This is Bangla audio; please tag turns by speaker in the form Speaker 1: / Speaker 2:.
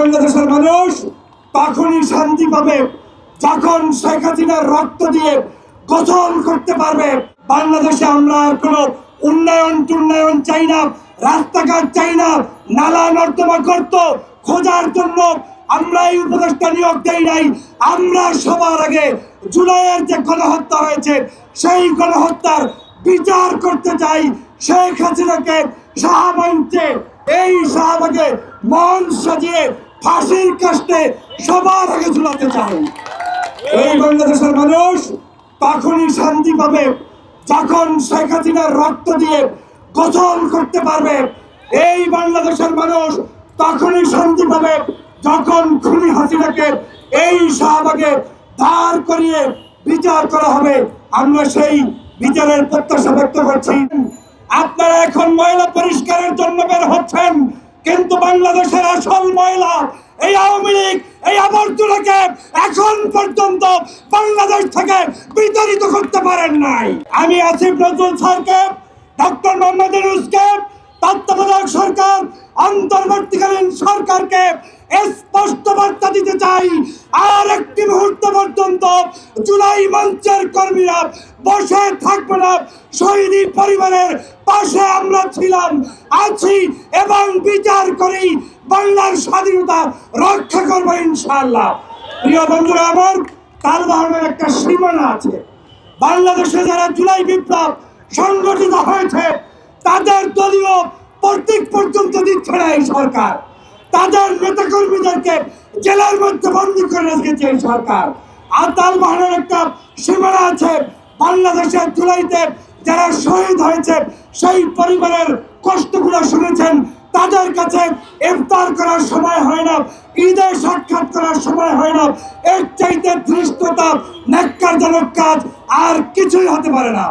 Speaker 1: বাংলাদেশের মানুষ তখনই শান্তি পাবে যখন শেখ হাসিনার রক্ত দিয়ে গোসল করতে পারবে। বাংলাদেশে আমরা আর কোনো উন্নয়ন চাই না, রাস্তাঘাট চাই না, নালা নর্দমা গর্ত খোঁজার জন্য আমরা এই উপদেষ্টা নিয়োগ দেই নাই। আমরা সবার আগে জুলাইয়ের যে গণহত্যা হয়েছে সেই গণহত্যার বিচার করতে চাই। শেখ হাসিনাকে শাহবাগে এই শাহবাগে মন সাজিয়ে ফাঁসির কাস্টে সবার আগে ঝুলাতে চাই। এই বাংলাদেশের মানুষ তখনই শান্তি পাবে যখন শেখ হাসিনার রক্ত দিয়ে গোসল করতে পারবে। এই বাংলাদেশের মানুষ তখনই শান্তি পাবে যখন খুনি হাসিনাকে এই শাহবাগে দাঁড় করিয়ে বিচার করা হবে। আমরা সেই বিচারের প্রত্যাশা ব্যক্ত করছি। আপনারা এখন ময়লা পরিষ্কারের জন্য বের হচ্ছেন, কিন্তু বাংলাদেশের আসল ময়লা এই আওয়ামী লীগ এই আবর্জনাকে এখন পর্যন্ত বাংলাদেশ থেকে বিতাড়িত করতে পারেন নাই। আমি আসিফ নজরুল স্যারকে, ডক্টর মোহাম্মদ ইউনূসকে, তত্ত্বাবধায়ক সরকার অন্তর্বর্তীকালীন সরকারকে স্পষ্ট বার্তা দিতে চাই, আর একটি মুহূর্ত পর্যন্ত জুলাই মঞ্চের কর্মীরা বসে থাকবে না। শহীদ পরিবারের পাশে আমরা ছিলাম, আছি এবং বিচার করি বাংলার স্বাধীনতা রক্ষা করবো ইনশাআল্লাহ। প্রিয় বন্ধুরা, আমার তালবাহনের একটা সীমানা আছে। বাংলাদেশে যারা জুলাই বিপ্লব সংগঠিত হয়েছে তাদের দলীয় প্রতীক পর্যন্ত দিচ্ছে না এই সরকার। তাদের নেতাকর্মীদেরকে জেলার মধ্যে বন্দী করে রেখেছে এই সরকার। আর তালবাহনের একটা সীমানা আছে। বাংলাদেশের জুলাইতে যারা শহীদ হয়েছে সেই পরিবারের কষ্টগুলো শুনেছেন, তাদের কাছে ইফতার করার সময় হয় না, ঈদে সাক্ষাৎ করার সময় হয় না। এর চাইতে ধৃষ্টতা, ন্যাক্কারজনক কাজ আর কিছুই হতে পারে না।